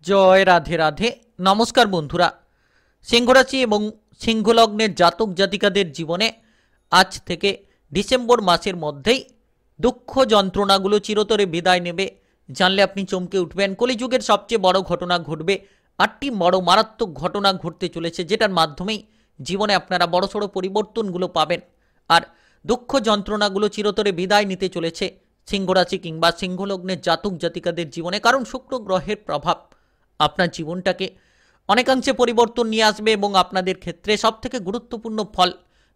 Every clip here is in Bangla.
জয় রাধে রাধে। নমস্কার বন্ধুরা, সিংহরাশি এবং সিংহলগ্নের জাতক জাতিকাদের জীবনে আজ থেকে ডিসেম্বর মাসের মধ্যেই দুঃখ যন্ত্রণাগুলো চিরতরে বিদায় নেবে জানলে আপনি চমকে উঠবেন। কলিযুগের সবচেয়ে বড় ঘটনা ঘটবে, 8টি বড় মারাত্মক ঘটনা ঘটতে চলেছে, যেটার মাধ্যমেই জীবনে আপনারা বড়সড় পরিবর্তনগুলো পাবেন। আর দুঃখ যন্ত্রণাগুলো চিরতরে বিদায় নিতে চলেছে সিংহরাশি কিংবা সিংহলগ্নের জাতক জাতিকাদের জীবনে, কারণ শুক্র গ্রহের প্রভাব আপনার জীবনটাকে অনেকাংশে পরিবর্তন নিয়ে আসবে এবং আপনাদের ক্ষেত্রে সবথেকে গুরুত্বপূর্ণ ফল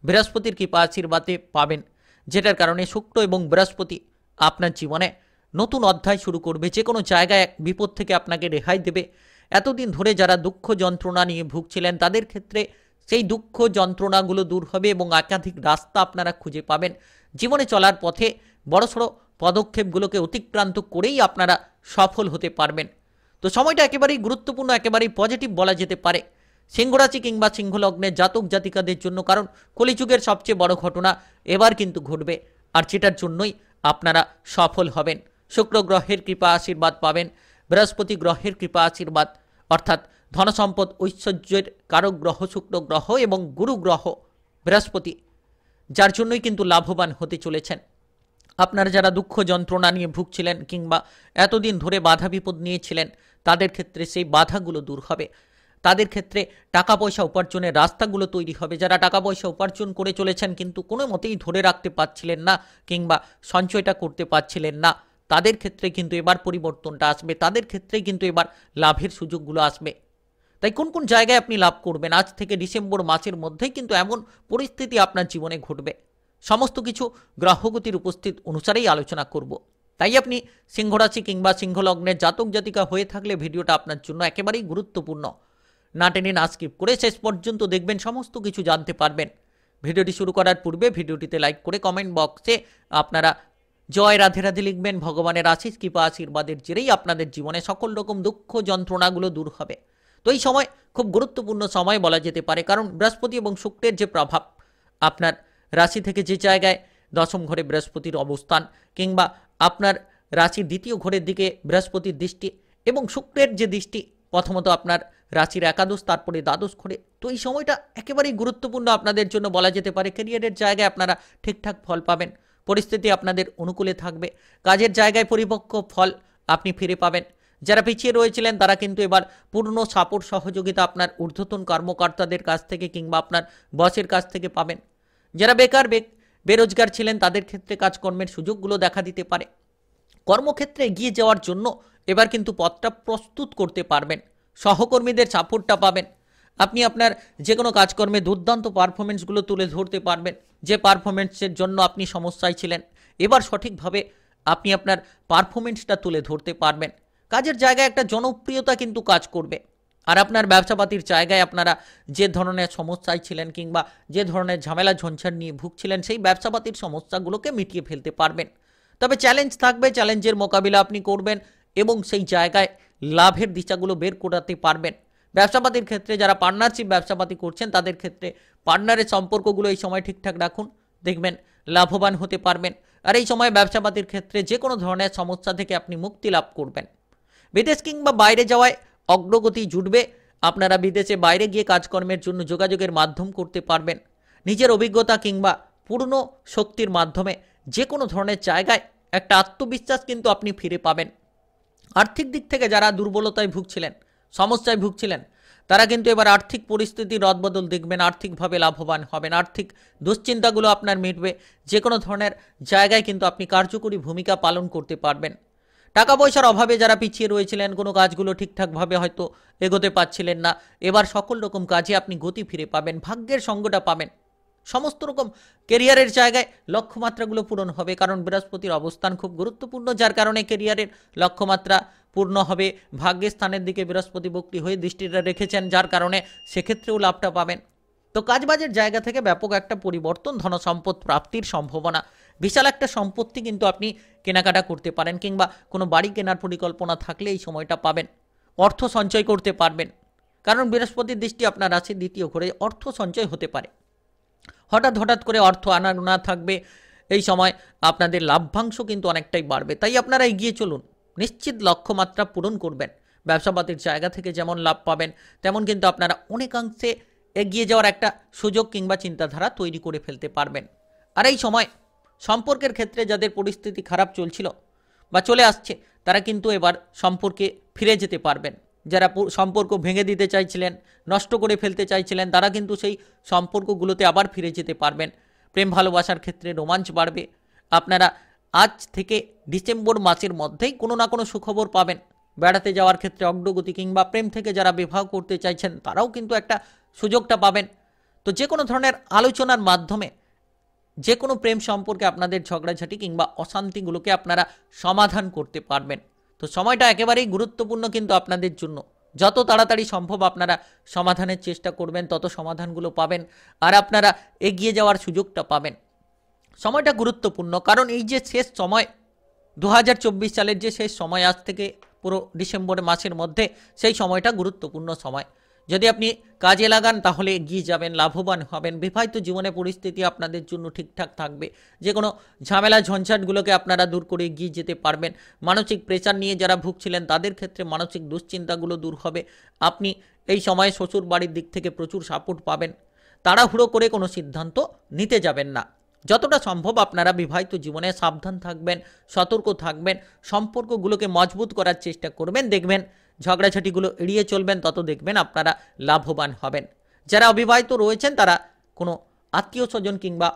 বৃহস্পতির কৃপা আশীর্বাদে পাবেন, যেটার কারণে শুক্র এবং বৃহস্পতি আপনার জীবনে নতুন অধ্যায় শুরু করবে। যে কোনো জায়গায় এক বিপদ থেকে আপনাকে রেহাই দেবে। এতদিন ধরে যারা দুঃখ যন্ত্রণা নিয়ে ভুগছিলেন তাদের ক্ষেত্রে সেই দুঃখ যন্ত্রণাগুলো দূর হবে এবং একাধিক রাস্তা আপনারা খুঁজে পাবেন। জীবনে চলার পথে বড়সড় পদক্ষেপগুলোকে অতিক্রান্ত করেই আপনারা সফল হতে পারবেন। তো সময়টা একেবারেই গুরুত্বপূর্ণ, একেবারেই পজিটিভ বলা যেতে পারে সিংহরাশি কিংবা সিংহলগ্নের জাতক জাতিকাদের জন্য, কারণ কলিযুগের সবচেয়ে বড় ঘটনা এবার কিন্তু ঘটবে, আর যেটার জন্যই আপনারা সফল হবেন। শুক্র গ্রহের কৃপা আশীর্বাদ পাবেন, বৃহস্পতি গ্রহের কৃপা আশীর্বাদ, অর্থাৎ ধনসম্পদ ঐশ্বর্যের কারক গ্রহ শুক্র গ্রহ এবং গুরু গ্রহ বৃহস্পতি, যার জন্যই কিন্তু লাভবান হতে চলেছেন। আপনারা যারা দুঃখ যন্ত্রণা নিয়ে ভুগছিলেন কিংবা এতদিন ধরে বাধা বিপদ নিয়েছিলেন তাদের ক্ষেত্রে সেই বাধাগুলো দূর হবে। তাদের ক্ষেত্রে টাকা পয়সা উপার্জনের রাস্তাগুলো তৈরি হবে। যারা টাকা পয়সা উপার্জন করে চলেছেন কিন্তু কোনো মতেই ধরে রাখতে পারছিলেন না কিংবা সঞ্চয়টা করতে পারছিলেন না, তাদের ক্ষেত্রে কিন্তু এবার পরিবর্তনটা আসবে। তাদের ক্ষেত্রে কিন্তু এবার লাভের সুযোগগুলো আসবে। তাই কোন কোন জায়গায় আপনি লাভ করবেন আজ থেকে ডিসেম্বর মাসের মধ্যেই কিন্তু এমন পরিস্থিতি আপনার জীবনে ঘটবে, সমস্ত কিছু গ্রহগতির উপস্থিত অনুসারেই আলোচনা করব। তাই আপনি সিংহরাশি কিংবা সিংহলগ্নের জাতক জাতিকা হয়ে থাকলে ভিডিওটা আপনার জন্য একেবারেই গুরুত্বপূর্ণ। না টেনে না স্কিপ করে শেষ পর্যন্ত দেখবেন, সমস্ত কিছু জানতে পারবেন। ভিডিওটি শুরু করার পূর্বে ভিডিওটিতে লাইক করে কমেন্ট বক্সে আপনারা জয় রাধে রাধে লিখবেন। ভগবানের আশীষ কৃপা আশীর্বাদের জেরেই আপনাদের জীবনে সকল রকম দুঃখ যন্ত্রণাগুলো দূর হবে। তো এই সময় খুব গুরুত্বপূর্ণ সময় বলা যেতে পারে, কারণ বৃহস্পতি এবং শুক্রের যে প্রভাব আপনার রাশি থেকে যে জায়গায় দশম ঘরে বৃহস্পতির অবস্থান কিংবা আপনার রাশির দ্বিতীয় ঘরের দিকে বৃহস্পতির দৃষ্টি এবং শুক্রের যে দৃষ্টি প্রথমত আপনার রাশির একাদশ তারপরে দ্বাদশ ঘরে, তো এই সময়টা একেবারেই গুরুত্বপূর্ণ আপনাদের জন্য বলা যেতে পারে। ক্যারিয়ারের জায়গায় আপনারা ঠিকঠাক ফল পাবেন, পরিস্থিতি আপনাদের অনুকূলে থাকবে, কাজের জায়গায় পরিপক্ক ফল আপনি ফিরে পাবেন। যারা পিছিয়ে রয়েছিলেন তারা কিন্তু এবার পূর্ণ সাপোর্ট সহযোগিতা আপনার ঊর্ধ্বতন কর্মকর্তাদের কাছ থেকে কিংবা আপনার বসের কাছ থেকে পাবেন। যারা বেরোজগার ছিলেন তাদের ক্ষেত্রে কাজকর্মের সুযোগগুলো দেখা দিতে পারে। কর্মক্ষেত্রে এগিয়ে যাওয়ার জন্য এবার কিন্তু পথটা প্রস্তুত করতে পারবেন, সহকর্মীদের সাপোর্টটা পাবেন। আপনি আপনার যে কোনো কাজকর্মে দুর্দান্ত পারফরমেন্সগুলো তুলে ধরতে পারবেন। যে পারফরমেন্সের জন্য আপনি সমস্যায় ছিলেন এবার সঠিকভাবে আপনি আপনার পারফরমেন্সটা তুলে ধরতে পারবেন। কাজের জায়গায় একটা জনপ্রিয়তা কিন্তু কাজ করবে। আর আপনার ব্যবসাপাতির জায়গায় আপনারা যে ধরনের সমস্যায় ছিলেন কিংবা যে ধরনের ঝামেলা ঝঞ্ঝাট নিয়ে ভুগছিলেন সেই ব্যবসাপাতির সমস্যাগুলোকে মিটিয়ে ফেলতে পারবেন। তবে চ্যালেঞ্জ থাকবে, চ্যালেঞ্জের মোকাবিলা আপনি করবেন এবং সেই জায়গায় লাভের দিশাগুলো বের করাতে পারবেন। ব্যবসাপাতির ক্ষেত্রে যারা পার্টনারশিপ ব্যবসাপাতি করছেন তাদের ক্ষেত্রে পার্টনারের সম্পর্কগুলো এই সময় ঠিকঠাক রাখুন, দেখবেন লাভবান হতে পারবেন। আর এই সময় ব্যবসাপাতির ক্ষেত্রে যে কোনো ধরনের সমস্যা থেকে আপনি মুক্তি লাভ করবেন। বিদেশ কিংবা বাইরে যাওয়ায় অগ্রগতি জুটবে। আপনারা বিদেশে বাইরে গিয়ে কাজকর্মের জন্য যোগাযোগের মাধ্যম করতে পারবেন। নিজের অভিজ্ঞতা কিংবা পূর্ণ শক্তির মাধ্যমে যে কোনো ধরনের জায়গায় একটা আত্মবিশ্বাস কিন্তু আপনি ফিরে পাবেন। আর্থিক দিক থেকে যারা দুর্বলতায় ভুগছিলেন, সমস্যায় ভুগছিলেন, তারা কিন্তু এবার আর্থিক পরিস্থিতির রদবদল দেখবেন, আর্থিকভাবে লাভবান হবেন, আর্থিক দুশ্চিন্তাগুলো আপনার মিটবে। যে কোনো ধরনের জায়গায় কিন্তু আপনি কার্যকরী ভূমিকা পালন করতে পারবেন। টাকা পয়সার অভাবে যারা পিছিয়ে রয়েছিলেন, কোনো কাজগুলো ঠিকঠাকভাবে হয়তো এগোতে পারছিলেন না, এবার সকল রকম কাজে আপনি গতি ফিরে পাবেন, ভাগ্যের সঙ্গটা পাবেন। সমস্ত রকম কেরিয়ারের জায়গায় লক্ষ্যমাত্রাগুলো পূরণ হবে, কারণ বৃহস্পতির অবস্থান খুব গুরুত্বপূর্ণ, যার কারণে কেরিয়ারের লক্ষ্যমাত্রা পূর্ণ হবে। ভাগ্যের স্থানের দিকে বৃহস্পতি বক্রী হয়ে দৃষ্টিটা রেখেছেন, যার কারণে সেক্ষেত্রেও লাভটা পাবেন। তো কাজবাজের জায়গা থেকে ব্যাপক একটা পরিবর্তন, ধনসম্পদ প্রাপ্তির সম্ভাবনা, বিশাল একটা সম্পত্তি কিন্তু আপনি কেনাকাটা করতে পারেন কিংবা কোনো বাড়ি কেনার পরিকল্পনা থাকলে এই সময়টা পাবেন। অর্থ সঞ্চয় করতে পারবেন, কারণ বৃহস্পতির দৃষ্টি আপনার আছে দ্বিতীয় ঘরে, অর্থ সঞ্চয় হতে পারে। হঠাৎ করে অর্থ আনা থাকবে, এই সময় আপনাদের লাভ্যাংশ কিন্তু অনেকটাই বাড়বে। তাই আপনারা এগিয়ে চলুন, নিশ্চিত লক্ষ্যমাত্রা পূরণ করবেন। ব্যবসাপাতির জায়গা থেকে যেমন লাভ পাবেন, তেমন কিন্তু আপনারা অনেকাংশে এগিয়ে যাওয়ার একটা সুযোগ কিংবা চিন্তাধারা তৈরি করে ফেলতে পারবেন। আর এই সময় সম্পর্কের ক্ষেত্রে যাদের পরিস্থিতি খারাপ চলছিল বা চলে আসছে, তারা কিন্তু এবার সম্পর্কে ফিরে যেতে পারবেন। যারা সম্পর্ক ভেঙে দিতে চাইছিলেন, নষ্ট করে ফেলতে চাইছিলেন, তারা কিন্তু সেই সম্পর্কগুলোতে আবার ফিরে যেতে পারবেন। প্রেম ভালোবাসার ক্ষেত্রে রোমাঞ্চ বাড়বে। আপনারা আজ থেকে ডিসেম্বর মাসের মধ্যেই কোনো না কোনো সুখবর পাবেন। বেড়াতে যাওয়ার ক্ষেত্রে অগ্রগতি, কিংবা প্রেম থেকে যারা বিবাহ করতে চাইছেন তারাও কিন্তু একটা সুযোগটা পাবেন। তো যে কোনো ধরনের আলোচনার মাধ্যমে যে কোনো প্রেম সম্পর্কে আপনাদের ঝগড়াঝাটি কিংবা অশান্তিগুলোকে আপনারা সমাধান করতে পারবেন। তো সময়টা একেবারেই গুরুত্বপূর্ণ কিন্তু আপনাদের জন্য। যত তাড়াতাড়ি সম্ভব আপনারা সমাধানের চেষ্টা করবেন, তত সমাধানগুলো পাবেন আর আপনারা এগিয়ে যাওয়ার সুযোগটা পাবেন। সময়টা গুরুত্বপূর্ণ, কারণ এই যে শেষ সময় 2024 সালের যে শেষ সময়, আজ থেকে পুরো ডিসেম্বর মাসের মধ্যে, সেই সময়টা গুরুত্বপূর্ণ সময়। যদি আপনি কাজে লাগান তাহলে এগিয়ে যাবেন, লাভবান হবেন। বিবাহিত জীবনে পরিস্থিতি আপনাদের জন্য ঠিকঠাক থাকবে। যে কোনো ঝামেলা ঝঞ্ঝাটগুলোকে আপনারা দূর করে এগিয়ে যেতে পারবেন। মানসিক প্রেশার নিয়ে যারা ভুগছিলেন তাদের ক্ষেত্রে মানসিক দুশ্চিন্তাগুলো দূর হবে। আপনি এই সময়ে শ্বশুর বাড়ির দিক থেকে প্রচুর সাপোর্ট পাবেন। তাড়াহুড়ো করে কোনো সিদ্ধান্ত নিতে যাবেন না। যতটা সম্ভব আপনারা বিবাহিত জীবনে সাবধান থাকবেন, সতর্ক থাকবেন, সম্পর্কগুলোকে মজবুত করার চেষ্টা করবেন। দেখবেন ঝগড়াঝাটিগুলো এড়িয়ে চলবেন, তত দেখবেন আপনারা লাভবান হবেন। যারা অবিবাহিত রয়েছেন তারা কোনো আত্মীয় স্বজন কিংবা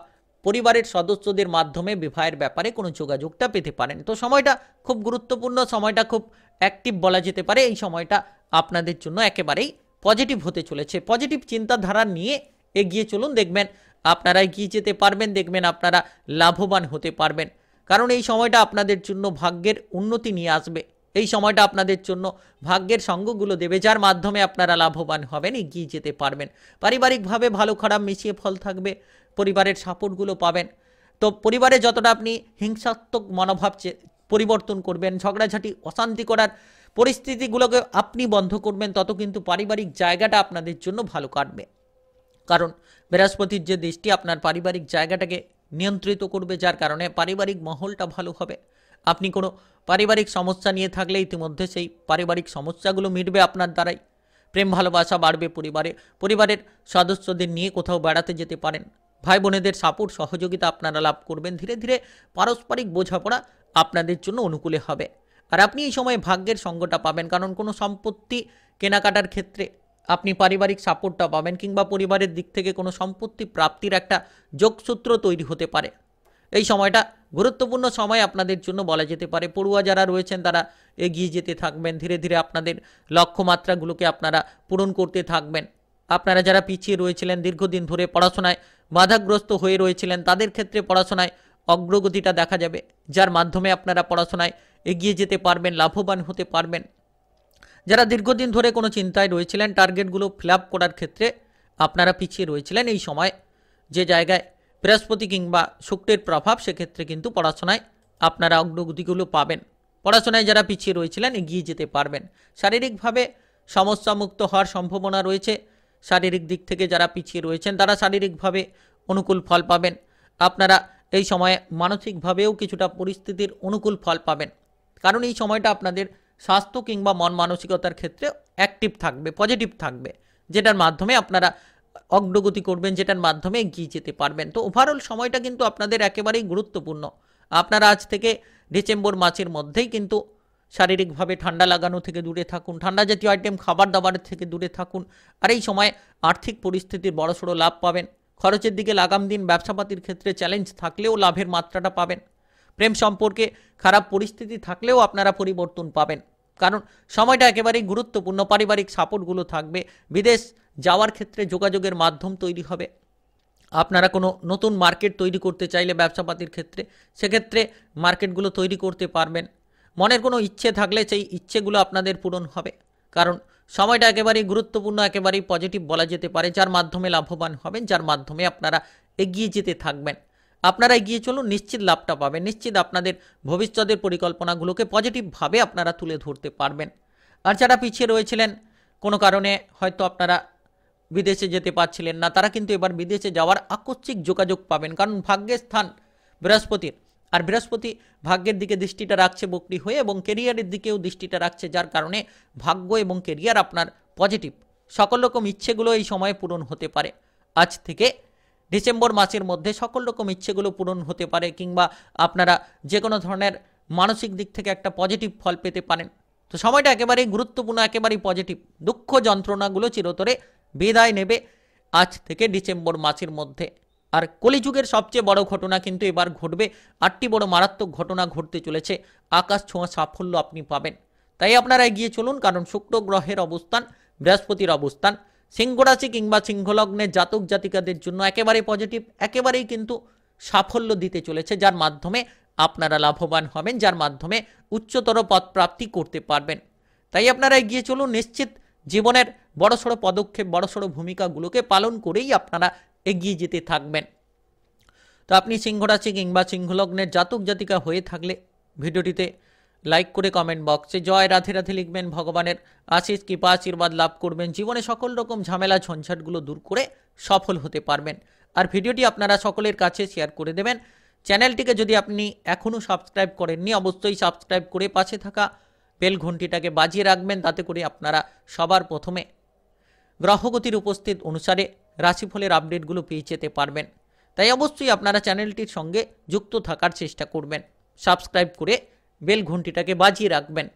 পরিবারের সদস্যদের মাধ্যমে বিবাহের ব্যাপারে কোনো যোগাযোগটা পেতে পারেন। তো সময়টা খুব গুরুত্বপূর্ণ, সময়টা খুব অ্যাক্টিভ বলা যেতে পারে। এই সময়টা আপনাদের জন্য একেবারেই পজিটিভ হতে চলেছে। পজিটিভ চিন্তাধারা নিয়ে এগিয়ে চলুন, দেখবেন আপনারা এগিয়ে যেতে পারবেন, দেখবেন আপনারা লাভবান হতে পারবেন। কারণ এই সময়টা আপনাদের জন্য ভাগ্যের উন্নতি নিয়ে আসবে। এই সময়টা আপনাদের জন্য ভাগ্যের সঙ্গগুলো দেবে, যার মাধ্যমে আপনারা লাভবান হবেন, এগিয়ে যেতে পারবেন। পারিবারিকভাবে ভালো খারাপ মিশিয়ে ফল থাকবে, পরিবারের সাপোর্টগুলো পাবেন। তো পরিবারে যতটা আপনি হিংসাত্মক মনোভাব পরিবর্তন করবেন, ঝগড়াঝাটি অশান্তি করার পরিস্থিতিগুলোকে আপনি বন্ধ করবেন, তত কিন্তু পারিবারিক জায়গাটা আপনাদের জন্য ভালো কাটবে। কারণ বৃহস্পতির যে দৃষ্টি আপনার পারিবারিক জায়গাটাকে নিয়ন্ত্রিত করবে, যার কারণে পারিবারিক মহলটা ভালো হবে। আপনি কোনো পারিবারিক সমস্যা নিয়ে থাকলে ইতিমধ্যে সেই পারিবারিক সমস্যাগুলো মিটবে আপনার দ্বারাই। প্রেম ভালোবাসা বাড়বে পরিবারে। পরিবারের সদস্যদের নিয়ে কোথাও বেড়াতে যেতে পারেন। ভাই বোনেদের সাপোর্ট সহযোগিতা আপনারা লাভ করবেন। ধীরে ধীরে পারস্পরিক বোঝাপড়া আপনাদের জন্য অনুকূলে হবে। আর আপনি এই সময় ভাগ্যের সঙ্গটা পাবেন, কারণ কোনো সম্পত্তি কেনাকাটার ক্ষেত্রে আপনি পারিবারিক সাপোর্টটা পাবেন, কিংবা পরিবারের দিক থেকে কোনো সম্পত্তি প্রাপ্তির একটা যোগসূত্র তৈরি হতে পারে। এই সময়টা গুরুত্বপূর্ণ সময় আপনাদের জন্য বলা যেতে পারে। পড়ুয়া যারা রয়েছেন তারা এগিয়ে যেতে থাকবেন। ধীরে ধীরে আপনাদের লক্ষ্যমাত্রাগুলোকে আপনারা পূরণ করতে থাকবেন। আপনারা যারা পিছিয়ে রয়েছিলেন, দীর্ঘদিন ধরে পড়াশোনায় বাধাগ্রস্ত হয়ে রয়েছিলেন, তাদের ক্ষেত্রে পড়াশোনায় অগ্রগতিটা দেখা যাবে, যার মাধ্যমে আপনারা পড়াশোনায় এগিয়ে যেতে পারবেন, লাভবান হতে পারবেন। যারা দীর্ঘদিন ধরে কোনো চিন্তায় রয়েছিলেন, টার্গেটগুলো ফিল আপ করার ক্ষেত্রে আপনারা পিছিয়ে রয়েছিলেন, এই সময় যে জায়গায় বৃহস্পতি কিংবা শুক্রের প্রভাব, সেক্ষেত্রে কিন্তু পড়াশোনায় আপনারা অগ্রগতিগুলো পাবেন। পড়াশোনায় যারা পিছিয়ে রয়েছিলেন এগিয়ে যেতে পারবেন। শারীরিকভাবে সমস্যামুক্ত হওয়ার সম্ভাবনা রয়েছে। শারীরিক দিক থেকে যারা পিছিয়ে রয়েছেন তারা শারীরিকভাবে অনুকূল ফল পাবেন। আপনারা এই সময়ে মানসিকভাবেও কিছুটা পরিস্থিতির অনুকূল ফল পাবেন, কারণ এই সময়টা আপনাদের স্বাস্থ্য কিংবা মন মানসিকতার ক্ষেত্রে অ্যাক্টিভ থাকবে, পজিটিভ থাকবে, যেটার মাধ্যমে আপনারা অগ্রগতি করবেন, যেটার মাধ্যমে এগিয়ে যেতে পারবেন। তো ওভারঅল সময়টা কিন্তু আপনাদের একেবারেই গুরুত্বপূর্ণ। আপনারা আজ থেকে ডিসেম্বর মাসের মধ্যেই কিন্তু শারীরিকভাবে ঠান্ডা লাগানো থেকে দূরে থাকুন, ঠান্ডা জাতীয় আইটেম খাবার দাবারের থেকে দূরে থাকুন। আর এই সময় আর্থিক পরিস্থিতির বড়সড় লাভ পাবেন। খরচের দিকে লাগাম দিন। ব্যবসাপাতির ক্ষেত্রে চ্যালেঞ্জ থাকলেও লাভের মাত্রাটা পাবেন। প্রেম সম্পর্কে খারাপ পরিস্থিতি থাকলেও আপনারা পরিবর্তন পাবেন, কারণ সময়টা একেবারেই গুরুত্বপূর্ণ। পারিবারিক সাপোর্টগুলো থাকবে। বিদেশ যাওয়ার ক্ষেত্রে যোগাযোগের মাধ্যম তৈরি হবে। আপনারা কোনো নতুন মার্কেট তৈরি করতে চাইলে ব্যবসাপাতির ক্ষেত্রে, সেক্ষেত্রে মার্কেটগুলো তৈরি করতে পারবেন। মনের কোনো ইচ্ছে থাকলে সেই ইচ্ছেগুলো আপনাদের পূরণ হবে, কারণ সময়টা একেবারেই গুরুত্বপূর্ণ, একেবারেই পজিটিভ বলা যেতে পারে, যার মাধ্যমে লাভবান হবেন, যার মাধ্যমে আপনারা এগিয়ে যেতে থাকবেন। আপনারা এগিয়ে চলুন, নিশ্চিত লাভটা পাবেন। নিশ্চিত আপনাদের ভবিষ্যতের পরিকল্পনাগুলোকে পজিটিভভাবে আপনারা তুলে ধরতে পারবেন। আর যারা পিছিয়ে রয়েছিলেন, কোনো কারণে হয়তো আপনারা বিদেশে যেতে পারছিলেন না, তারা কিন্তু এবার বিদেশে যাওয়ার আকস্মিক যোগাযোগ পাবেন, কারণ ভাগ্যের স্থান বৃহস্পতির আর বৃহস্পতি ভাগ্যের দিকে দৃষ্টিটা রাখছে বক্রী হয়ে এবং কেরিয়ারের দিকেও দৃষ্টিটা রাখছে, যার কারণে ভাগ্য এবং কেরিয়ার আপনার পজিটিভ। সকল রকম ইচ্ছেগুলো এই সময়ে পূরণ হতে পারে। আজ থেকে ডিসেম্বর মাসের মধ্যে সকল রকম ইচ্ছেগুলো পূরণ হতে পারে, কিংবা আপনারা যে কোনো ধরনের মানসিক দিক থেকে একটা পজিটিভ ফল পেতে পারেন। তো সময়টা একেবারেই গুরুত্বপূর্ণ, একেবারেই পজিটিভ। দুঃখ যন্ত্রণাগুলো চিরতরে বিদায় নেবে আজ থেকে ডিসেম্বর মাসের মধ্যে। আর কলিযুগের সবচেয়ে বড় ঘটনা কিন্তু এবার ঘটবে। 8টি বড় মারাত্মক ঘটনা ঘটতে চলেছে, আকাশ ছোঁয়া সাফল্য আপনি পাবেন। তাই আপনারা এগিয়ে চলুন, কারণ শুক্র গ্রহের অবস্থান, বৃহস্পতির অবস্থান সিংহ রাশি কিংবা সিংহলগ্নের জাতক জাতিকাদের জন্য একেবারেই পজিটিভ, একেবারেই কিন্তু সাফল্য দিতে চলেছে, যার মাধ্যমে আপনারা লাভবান হবেন, যার মাধ্যমে উচ্চতর পদ প্রাপ্তি করতে পারবেন। তাই আপনারা এগিয়ে চলুন, নিশ্চিত জীবনের বড়সড় পদক্ষেপ, বড়সড় ভূমিকাগুলোকে পালন করেই আপনারা এগিয়ে যেতে থাকবেন। তো আপনি সিংহ রাশি কিংবা সিংহলগ্নের জাতক জাতিকা হয়ে থাকলে ভিডিওটিতে লাইক করে কমেন্ট বক্সে জয় রাধে রাধে লিখবেন, ভগবানের আশিস কৃপা আশীর্বাদ লাভ করবেন, জীবনে সকল রকম ঝামেলা ঝঞ্ঝাটগুলো দূর করে সফল হতে পারবেন। আর ভিডিওটি আপনারা সকলের কাছে শেয়ার করে দেবেন। চ্যানেলটিকে যদি আপনি এখনও সাবস্ক্রাইব করেননি, অবশ্যই সাবস্ক্রাইব করে পাশে থাকা বেল ঘন্টিটাকে বাজিয়ে রাখবেন, তাতে করে আপনারা সবার প্রথমে গ্রহগতির উপস্থিত অনুসারে রাশিফলের আপডেটগুলো পেয়ে যেতে পারবেন। তাই অবশ্যই আপনারা চ্যানেলটির সঙ্গে যুক্ত থাকার চেষ্টা করবেন, সাবস্ক্রাইব করে বেল ঘন্টিটাকে বাজিয়ে রাখবেন।